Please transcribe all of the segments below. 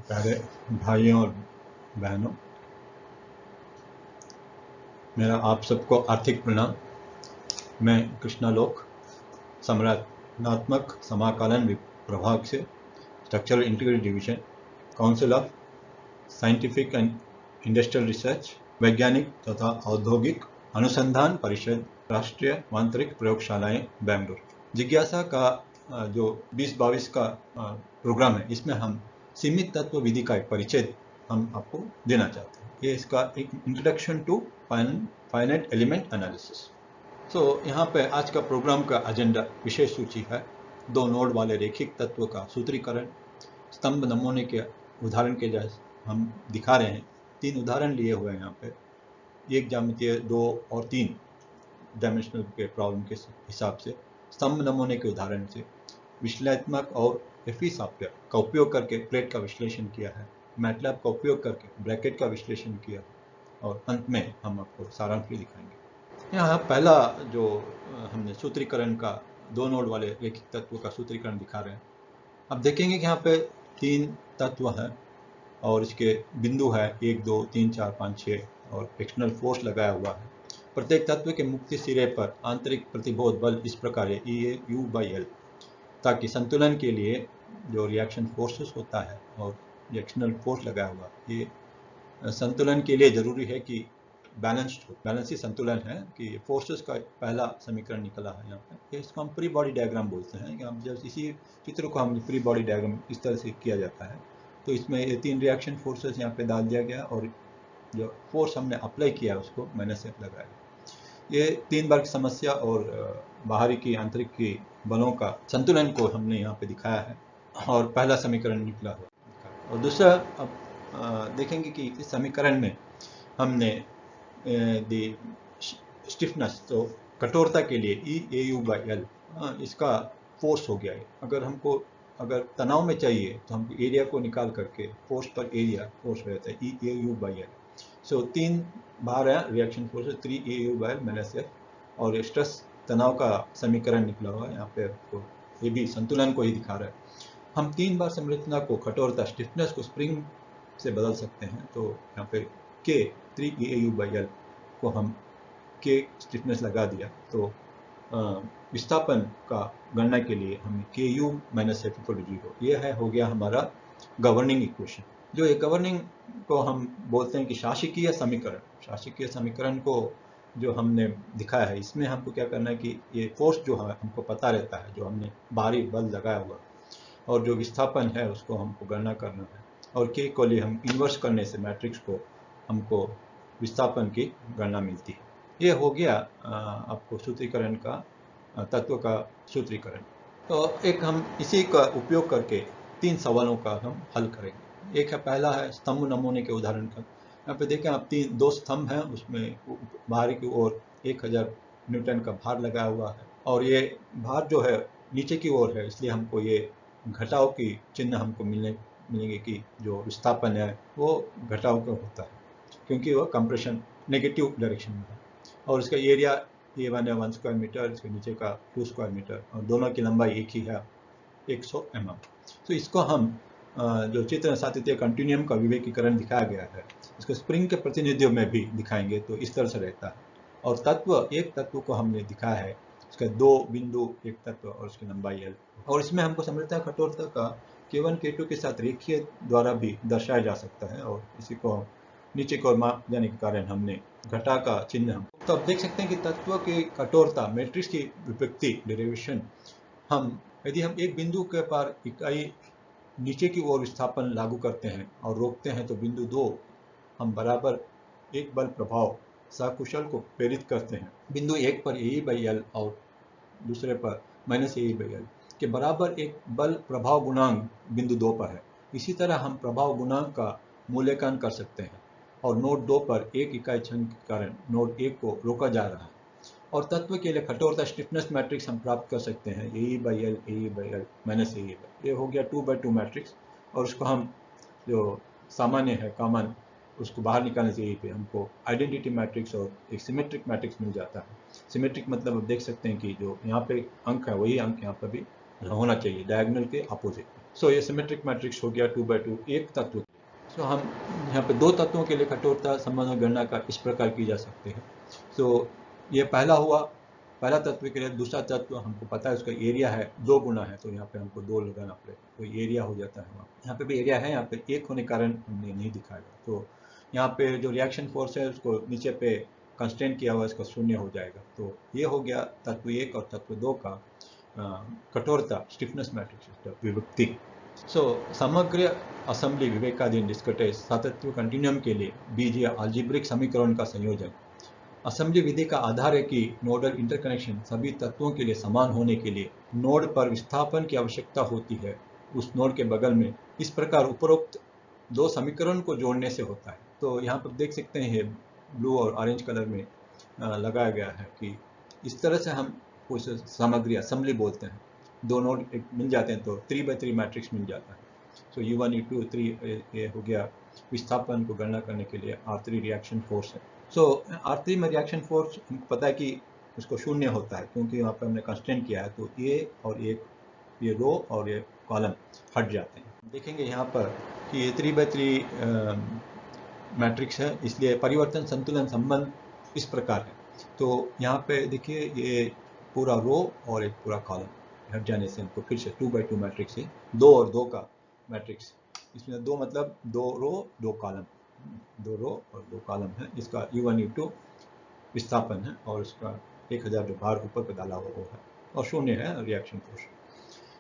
प्यारे भाइयों और बहनों, मेरा आप सबको आर्थिक प्रणाम। मैं कृष्णालोक संरचनात्मक समाकलन प्रभाग से structural integrated division, council of scientific and industrial research, वैज्ञानिक तथा औद्योगिक अनुसंधान परिषद, राष्ट्रीय आंतरिक प्रयोगशालाएं, बेंगलुरु। जिज्ञासा का जो 2022 का प्रोग्राम है, इसमें हम सीमित तत्व विधि का एक परिचय हम आपको देना चाहते हैं। ये इसका एक introduction to finite element analysis. यहाँ पे आज का प्रोग्राम का एजेंडा विशेष सूची है। 2 नोड वाले रेखिक तत्व का सूत्रीकरण, स्तंभ नमूने के उदाहरण के जैसे हम दिखा रहे हैं। 3 उदाहरण लिए हुए हैं यहाँ पे, एक ज्यामितीय 2 और 3 डायमेंशनल के प्रॉब्लम के हिसाब से स्तंभ नमूने के उदाहरण से विश्लेषणात्मक और एफई सॉफ्टवेयर का उपयोग करके प्लेट का विश्लेषण किया है, मैटलैब का उपयोग करके ब्रैकेट का विश्लेषण किया है, और अंत में हम आपको सारांश भी दिखाएंगे। यहाँ पहला जो हमने सूत्रीकरण का 2 नोड वाले रेखिक तत्व का सूत्रीकरण दिखा रहे हैं। अब देखेंगे कि यहाँ पे 3 तत्व हैं और इसके बिंदु है 1, 2, 3, 4, 5, 6 और एक्सटर्नल फोर्स लगाया हुआ है। प्रत्येक तत्व के मुक्त सिरे पर आंतरिक प्रतिरोध बल इस प्रकार है EAU/L, ताकि संतुलन के लिए जो रिएक्शन फोर्सेस होता है और एक्सटर्नल फोर्स लगाया हुआ, ये संतुलन के लिए जरूरी है कि बैलेंस्ड हो। बैलेंस ही संतुलन है कि फोर्सेस का पहला समीकरण निकला है यहाँ पे। इसको हम फ्री बॉडी डायग्राम बोलते हैं। हम जब इसी चित्र को हम फ्री बॉडी डायग्राम इस तरह से किया जाता है, तो इसमें ये 3 रिएक्शन फोर्सेस यहाँ पे डाल दिया गया और जो फोर्स हमने अप्लाई किया उसको -F लगाया। ये 3 बार की समस्या और बाहरी की आंतरिक की बलों का संतुलन को हमने यहाँ पे दिखाया है और पहला समीकरण निकला हुआ। और दूसरा, अब देखेंगे कि इस समीकरण में हमने स्टिफनेस, तो कठोरता के लिए EAU/L, इसका फोर्स हो गया है। अगर तनाव में चाहिए तो हमको एरिया को निकाल करके फोर्स पर एरिया फोर्स हो जाता है EAU/L। 3 बार है रिएक्शन फोर्स 3 EAU/L -F, और स्ट्रेस तनाव का समीकरण निकला हुआ है यहाँ पे। आपको ये भी संतुलन को ही दिखा रहा है। हम 3 बार संरचना को कठोरता स्टिफनेस को स्प्रिंग से बदल सकते हैं। तो यहाँ पे K 3 EAU/L को हम K स्टिफनेस लगा दिया, तो विस्थापन का गणना के लिए हमें KU -F = 0। यह हो गया हमारा गवर्निंग इक्वेशन। जो ये गवर्निंग को हम बोलते हैं कि शासकीय समीकरण। शासकीय समीकरण को जो हमने दिखाया है, इसमें हमको क्या करना है कि ये फोर्स जो है हमको पता रहता है, जो हमने बाहरी बल लगाया हुआ, और जो विस्थापन है उसको हमको गणना करना है, और K को लिए हम इन्वर्स करने से मैट्रिक्स को हमको विस्थापन की गणना मिलती है। ये हो गया आपको सूत्रीकरण का तत्व का सूत्रीकरण। तो एक हम इसी का उपयोग करके 3 सवालों का हम हल करेंगे। एक है, पहला है स्तंभ नमूने के उदाहरण का। यहाँ पे देखें आप 2 स्तंभ हैं, उसमें बाहरी की ओर 1000 न्यूटन का भार लगाया हुआ है, और ये भार जो है नीचे की ओर है, इसलिए हमको ये घटाव की चिन्ह हमको मिलेंगे कि जो विस्थापन है वो घटाव का होता है, क्योंकि वो कंप्रेशन नेगेटिव डायरेक्शन में है। और इसका एरिया A1 है 1 स्क्वायर मीटर, इसके नीचे का 2 स्क्वायर मीटर, और दोनों की लंबाई एक ही है 100 mm। तो इसको हम जो चित्र सातत्य कंटिन्यूम का विवेकीकरण दिखाया गया है, इसको स्प्रिंग के प्रतिनिधित्व में भी दिखाएंगे तो इस तरह से रहता है। और एक तत्व को हमने दिखाया है, इसका 2 बिंदु एक तत्व और उसकी लंबाई L, और इसमें हमको समृद्धता कठोरता का K1 K2 के साथ रेखीय द्वारा भी दर्शाया जा सकता है, और इसी को नीचे की ओर माप देने के कारण हमने घटा का चिन्ह हम। तो अब देख सकते हैं कि तत्व की कठोरता मैट्रिक्स की व्युत्पत्ति डेरिवेशन, यदि हम एक बिंदु के पार इकाई नीचे की ओर विस्थापन लागू करते हैं और रोकते हैं, तो बिंदु 2 हम बराबर एक बल प्रभाव सकुशल को प्रेरित करते हैं। बिंदु 1 पर AE/L और दूसरे पर -AE/L के बराबर एक बल प्रभाव गुणांक बिंदु 2 पर है। इसी तरह हम प्रभाव गुणांक का मूल्यांकन कर सकते हैं, और नोड 2 पर एक इकाई क्षण के कारण नोड 1 को रोका जा रहा है। और तत्व के लिए कठोरता स्टिफनेस मैट्रिक्स हम प्राप्त कर सकते हैं AE/L AE/L -AE/L। ये हो गया 2x2 मैट्रिक्स, और उसको हम जो सामान्य है कॉमन, उसको बाहर निकालने से यही पे हमको आइडेंटिटी मैट्रिक्स और एक सिमेट्रिक मैट्रिक्स मिल जाता है। सिमेट्रिक मतलब आप देख सकते हैं कि जो यहाँ पे अंक है वही अंक यहाँ पर भी होना चाहिए, डायगोनल के अपोजिट। सो ये सिमेट्रिक मैट्रिक्स हो गया 2x2 एक तत्व। सो हम यहाँ पे दो तत्वों के लिए कठोरता संबंध गणना का इस प्रकार की जा सकते हैं। सो ये पहला हुआ, पहला तत्व के लिए। दूसरा तत्व हमको पता है उसका एरिया है 2 गुना है, तो यहाँ पे हमको 2 लगाना पड़ेगा, तो एरिया हो जाता है। यहाँ पे भी एरिया है, यहाँ पे 1 होने के कारण हमने नहीं दिखाएगा। तो यहाँ पे जो रिएक्शन फोर्स है उसको नीचे पे कंस्टेंट किया हुआ, इसका 0 हो जाएगा। तो ये हो गया तत्व 1 और तत्व 2 का कठोरता, स्टिफनेस मैट्रिक्स विभक्ति। सो समग्र असेंबली विवेकाधीन डिस्कटे सातत्य कंटिन्यूम के लिए बीजीय अलजेब्रिक समीकरण का संयोजन। असेंबली विधि का आधार है कि नोडल इंटरकनेक्शन सभी तत्वों के लिए समान होने के लिए नोड पर विस्थापन की आवश्यकता होती है, उस नोड के बगल में। इस प्रकार उपरोक्त दो समीकरण को जोड़ने से होता है। तो यहाँ पर देख सकते हैं ब्लू और ऑरेंज कलर में लगाया गया है कि इस तरह से हम कुछ सामग्री असेंबली बोलते हैं, दो नोड मिल जाते हैं तो 3x3 मैट्रिक्स मिल जाता है। सो U1 U2 3 ये हो गया विस्थापन को गणना करने के लिए R3 रिएक्शन फोर्स है। सो R3 में रिएक्शन फोर्स हमको पता है कि उसको 0 होता है, क्योंकि वहाँ पर हमने कंस्टेंट किया है। तो ये रो और ये कॉलम हट जाते हैं। देखेंगे यहाँ पर कि ये 3x3 मैट्रिक्स है, इसलिए परिवर्तन संतुलन संबंध इस प्रकार है। तो यहाँ पे देखिए ये पूरा रो और एक पूरा कॉलम हट जाने से हमको फिर से 2x2 मैट्रिक्स है, 2 और 2 का मैट्रिक्स। इसमें 2 मतलब 2 रो 2 कॉलम, 2 रो और 2 कॉलम है। इसका U1 U2 विस्थापन है और इसका 1000 जो भार ऊपर पे डाला हुआ वो है, और 0 है रिएक्शन फोर्स।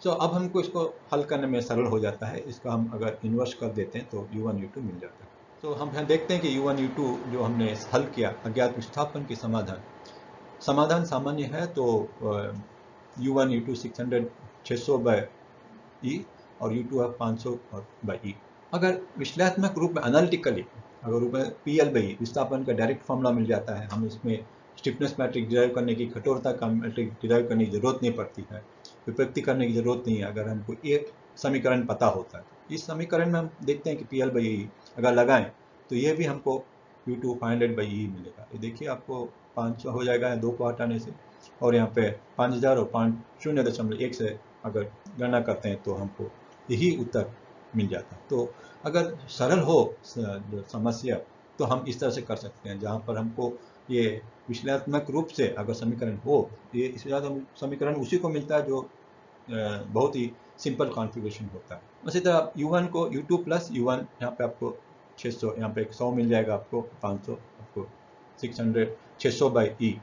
सो अब हमको इसको हल करने में सरल हो जाता है। इसका हम अगर इन्वर्स कर देते हैं तो U1 U2 मिल जाता है। तो हम यहाँ देखते हैं कि U1 U2 जो हमने हल किया अज्ञात विस्थापन के समाधान सामान्य है। तो U1 U2 600 बाय E और U2 है 500 बाय E। अगर विश्लेषणात्मक रूप में एनालिटिकली अगर रूप में PL बाई E विस्थापन का डायरेक्ट फॉर्मूला मिल जाता है, हम इसमें स्टिफनेस मैट्रिक्स डिराइव करने की, कठोरता का मैट्रिक्स डिराइव करने की जरूरत नहीं पड़ती है, विपत्ति करने की जरूरत नहीं है अगर हमको एक समीकरण पता होता है। इस समीकरण में हम देखते हैं कि PL बाई E अगर लगाएं तो ये भी हमको U2 500 बाई E मिलेगा। ये देखिए आपको 500 हो जाएगा 2 को हटाने से, और यहाँ पे 5000 और 0.1 से अगर गणना करते हैं तो हमको यही उत्तर मिल जाता है। तो अगर सरल हो जो समस्या तो हम इस तरह से कर सकते हैं, जहाँ पर हमको ये विश्लेषणात्मक रूप से अगर समीकरण हो, ये इससे ज़्यादा समीकरण उसी को मिलता है जो बहुत ही सिंपल कॉन्फ़िगरेशन होता है। उसी तरह U1 को U2 प्लस U1 यहाँ पे आपको 600, यहाँ पे 100 मिल जाएगा, आपको 500, आपको 600 बाई E।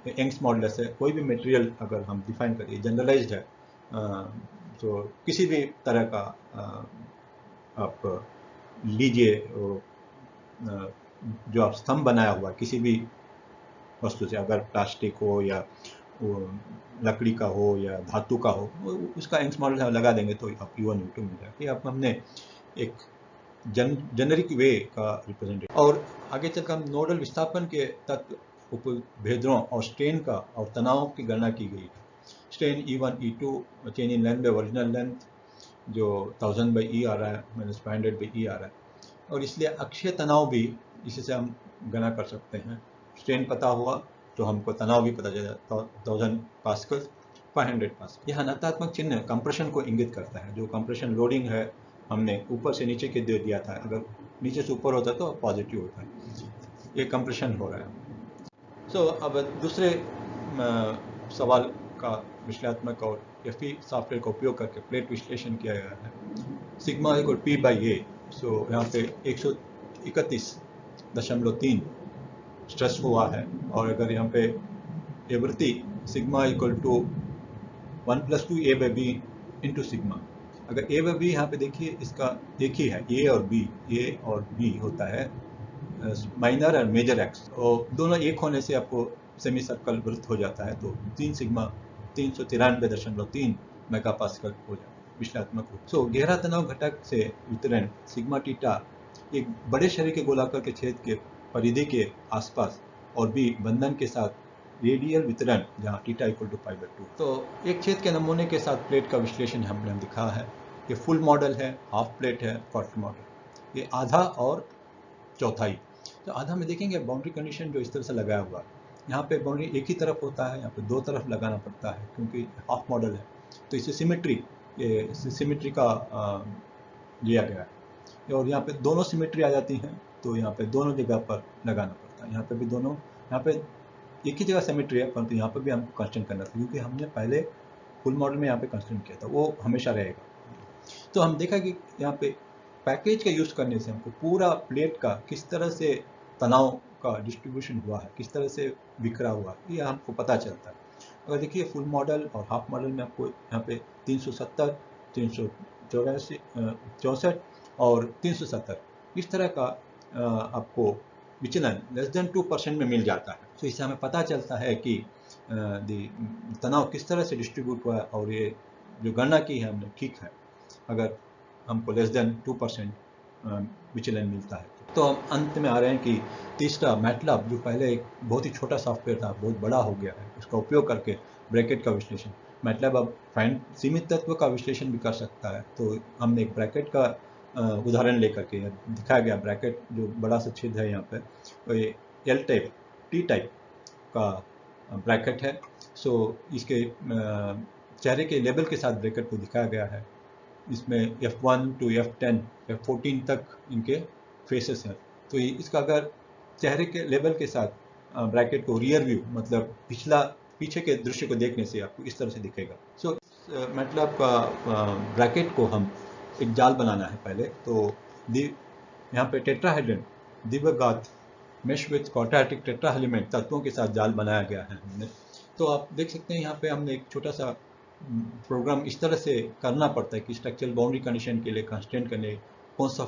यंग्स मॉडुलस है, कोई भी मटेरियल अगर हम डिफाइन करिए जनरलाइज्ड है, तो किसी भी तरह का आप लीजिए, जो आप स्तंभ बनाया हुआ किसी भी वस्तु से, अगर प्लास्टिक हो या लकड़ी का हो या धातु का हो, उसका यंग्स मॉडुलस लगा देंगे तो आप U1 U2 मिल जाएगा। ये आप हमने एक जेनरिक वे का रिप्रेजेंटेटिव। और आगे चलकर हम नोडल विस्थापन के तत्व उपभेदों और स्ट्रेन का और तनाव की गणना की गई है। Strain E1 E2 change in length bye original length जो 1000 बाई E आ रहा है माइनस 500 बाई E आ रहा है, और इसलिए अक्षीय तनाव भी इसी से हम गणना कर सकते हैं। स्ट्रेन पता हुआ तो हमको तनाव भी पता चलेगा, 1000 पास्कल 500 पास्कल। यह नकारात्मक चिन्ह कंप्रेशन को इंगित करता है। जो कंप्रेशन लोडिंग है हमने ऊपर से नीचे के दे दिया था, अगर नीचे से ऊपर होता तो पॉजिटिव होता है, ये कंप्रेशन हो रहा है। सो अब दूसरे सवाल का विश्लेषणात्मक और FE सॉफ्टवेयर का उपयोग करके प्लेट विश्लेषण किया गया है। Sigma equal P by A। सो यहाँ पे 131.3 स्ट्रेस हुआ है, और अगर यहाँ पे आवृत्ति sigma equal to 1+2 A by B into sigma. अगर A बाई B यहाँ पे देखिए इसका एक ही है, A और B होता है माइनर और मेजर एक्स, और दोनों एक होने से आपको सेमी सर्कल वृत्त हो जाता है। तो 3 सिग्मा 393.3 मेगापास्कल हो जाता है विश्लेषणात्मक रूप। सो गहरा तनाव घटक से वितरण सिग्मा टीटा एक बड़े शरीर के गोलाकार के छेद के परिधि के आसपास, और B बंधन के साथ रेडियल वितरण जहाँ थीटा इक्वल टू π/2। तो एक छेद के नमूने के साथ प्लेट का विश्लेषण हमने दिखा है। ये फुल मॉडल है, हाफ प्लेट है, क्वार्टर मॉडल, ये आधा और चौथाई। तो आधा में देखेंगे बाउंड्री कंडीशन जो इस तरह से लगाया हुआ, यहाँ पे बाउंड्री एक ही तरफ होता है, यहाँ पे दो तरफ लगाना पड़ता है क्योंकि हाफ मॉडल है, तो इससे सिमेट्री ये सिमेट्री का लिया गया है। और यहाँ पे दोनों सिमेट्री आ जाती हैं, तो यहाँ पे दोनों जगह पर लगाना पड़ता है। यहाँ पे भी दोनों, यहाँ पे एक ही जगह सिमेट्री है, परंतु यहाँ पे भी हमको कंस्ट्रेंट करना था, क्योंकि हमने पहले फुल मॉडल में यहाँ पे कंस्ट्रेंट किया था, वो हमेशा रहेगा। तो हम देखा कि यहाँ पे पैकेज का यूज़ करने से हमको पूरा प्लेट का किस तरह से तनाव का डिस्ट्रीब्यूशन हुआ है, किस तरह से बिखरा हुआ है, ये हमको पता चलता है। अगर देखिए फुल मॉडल और हाफ मॉडल में आपको यहाँ पे 370, 364 और 370 इस तरह का आपको विचलन लेस देन 2% में मिल जाता है। तो इससे हमें पता चलता है कि तनाव किस तरह से डिस्ट्रीब्यूट हुआ है, और ये जो गणना की है हमने ठीक है अगर हमको लेस देन 2% विचलन मिलता है। तो हम अंत में आ रहे हैं कि तीसरा मैटलैब, जो पहले एक बहुत ही छोटा सॉफ्टवेयर था, बहुत बड़ा हो गया है, उसका उपयोग करके ब्रैकेट का विश्लेषण, मैटलैब अब सीमित तत्व का विश्लेषण भी कर सकता है। तो हमने एक ब्रैकेट का उदाहरण लेकर के दिखाया गया, ब्रैकेट जो बड़ा सा छेद है यहाँ पे, तो ये एल टाइप टी टाइप का ब्रैकेट है। सो इसके चेहरे के लेबल के साथ ब्रैकेट को दिखाया गया है। इसमें F1 to F10 F14 तक इनके फेसेस हैं। तो इसका अगर चेहरे के लेबल के साथ ब्रैकेट को रियर व्यू, मतलब पीछे के दृश्य को देखने से आपको इस तरह से दिखेगा। सो मतलब का ब्रैकेट को हम एक जाल बनाना है पहले। तो यहाँ पे टेट्राहेड्रन द्विघात मेश विथ क्वाड्रेटिक टेट्राहेलिमेंट तत्वों के साथ जाल बनाया गया है हमने। तो आप देख सकते हैं यहाँ पे हमने एक छोटा सा प्रोग्राम इस तरह से करना पड़ता है कि स्ट्रक्चरल बाउंड्री कंडीशन के लिए कंस्ट्रेंट करने, कौन से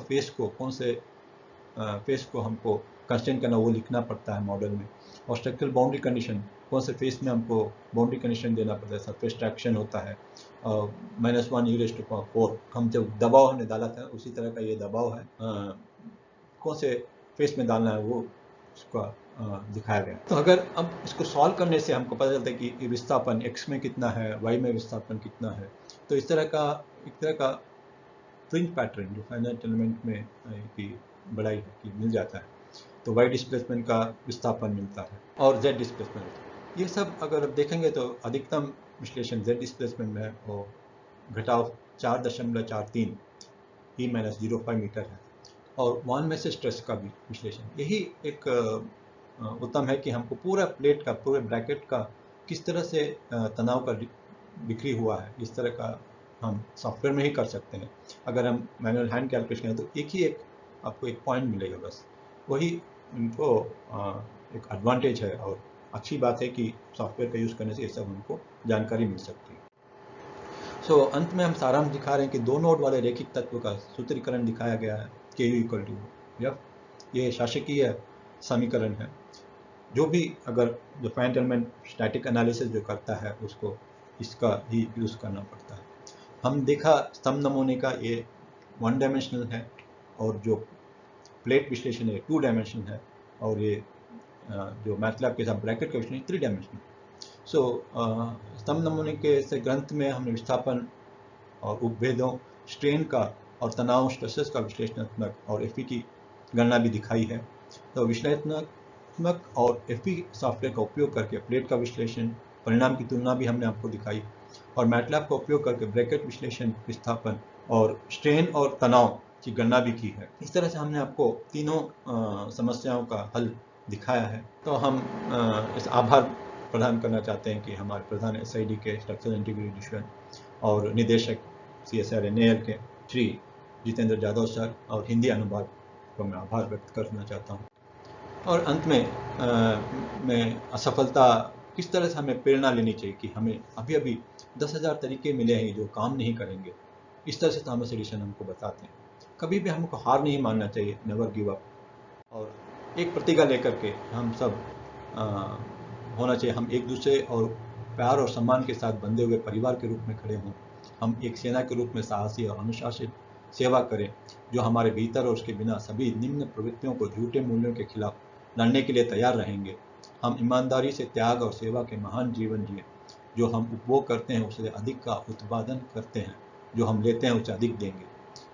फेस को हमको कंस्ट्रेंट करना, वो लिखना पड़ता है मॉडल में। और स्ट्रक्चरल बाउंड्री कंडीशन, कौन से फेस में हमको बाउंड्री कंडीशन देना पड़ता है, सरफेस ट्रैक्शन होता है, -1 e⁴ हम जब दबाव हमने डाला था उसी तरह का ये दबाव है, कौन से फेस में डालना है वो उसका दिखाया गया। तो अगर अब इसको सॉल्व करने से हमको पता चलता है कि विस्थापन x में कितना है, y में विस्थापन कितना है। तो एक तरह का फ्रिंज पैटर्न जो फाइनाइट एलिमेंट में की बड़ाई की मिल जाता है। तो y डिस्प्लेसमेंट का विस्थापन मिलता है और z डिस्प्लेसमेंट। ये सब अगर आप देखेंगे तो अधिकतम विश्लेषण z डिस्प्लेसमेंट में और घटाव 4.43 E-05 मीटर है। और वॉन मैसेज स्ट्रेस का भी विश्लेषण, यही एक उत्तम है कि हमको पूरे ब्रैकेट का किस तरह से तनाव का बिक्री हुआ है, इस तरह का हम सॉफ्टवेयर में ही कर सकते हैं। अगर हम मैनुअल हैंड कैलकुलेशन करें तो आपको एक पॉइंट मिलेगा बस, वही उनको एक एडवांटेज है। और अच्छी बात है कि सॉफ्टवेयर का यूज़ करने से ये सब हमको जानकारी मिल सकती है। सो अंत में हम सारांश दिखा रहे हैं कि दो नोड वाले रैखिक तत्व का सूत्रीकरण दिखाया गया है, Ku=F। ये शासकीय समीकरण है। जो फाइनाइट एलिमेंट स्टैटिक एनालिसिस जो करता है उसको इसका ही यूज़ करना पड़ता है। हम देखा स्तंभ नमूने का ये 1 डायमेंशनल है, और जो प्लेट विश्लेषण है 2 डायमेंशनल है, और ये जो मैथलैब के साथ ब्रैकेट का विश्लेषण 3 डायमेंशनल। सो स्तंभ नमूने के से ग्रंथ में हमने विस्थापन और उपभेदों, स्ट्रेन का और तनाव स्ट्रेसेस का विश्लेषणात्मक और एफई की गणना भी दिखाई है। तो विश्लेषणात्मक और एफई सॉफ्टवेयर का उपयोग करके प्लेट का विश्लेषण परिणाम की तुलना भी हमने आपको दिखाई, और मैटलैब का उपयोग करके ब्रैकेट विश्लेषण, विस्थापन और स्ट्रेन और तनाव की गणना भी की है। इस तरह से हमने आपको तीनों समस्याओं का हल दिखाया है। तो हम इस आभार प्रदान करना चाहते हैं कि हमारे प्रधान SID के स्ट्रक्चरल इंटीग्रेशन और निदेशक CSIR NAL के श्री जितेंद्र जादव सर और हिंदी अनुवाद को मैं आभार व्यक्त करना चाहता हूँ। और अंत में मैं असफलता किस तरह से हमें प्रेरणा लेनी चाहिए कि हमें अभी 10,000 तरीके मिले हैं जो काम नहीं करेंगे, इस तरह से थॉमस एडिसन हमको बताते हैं। कभी भी हमको हार नहीं मानना चाहिए, नेवर गिव अप। और एक प्रतिज्ञा लेकर के हम सब होना चाहिए, हम एक दूसरे और प्यार और सम्मान के साथ बंधे हुए परिवार के रूप में खड़े हों। हम एक सेना के रूप में साहसी और अनुशासित सेवा करें, जो हमारे भीतर और उसके बिना सभी निम्न प्रवृत्तियों को झूठे मूल्यों के खिलाफ लड़ने के लिए तैयार रहेंगे। हम ईमानदारी से त्याग और सेवा के महान जीवन जिए। जो हम उपभोग करते हैं उससे अधिक का उत्पादन करते हैं, जो हम लेते हैं उससे अधिक देंगे।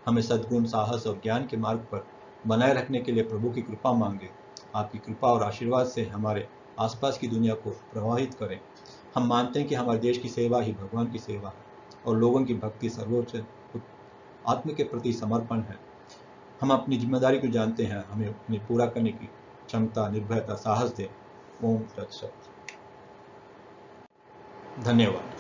हमें सद्गुण, साहस और ज्ञान के मार्ग पर बनाए रखने के लिए प्रभु की कृपा मांगे। आपकी कृपा और आशीर्वाद से हमारे आसपास की दुनिया को प्रभावित करें। हम मानते हैं कि हमारे देश की सेवा ही भगवान की सेवा है। और लोगों की भक्ति सर्वोच्च है। आत्म के प्रति समर्पण है। हम अपनी जिम्मेदारी को जानते हैं, हमें उन्हें पूरा करने की क्षमता, निर्भयता, साहस दे। ओम तत्सत। धन्यवाद।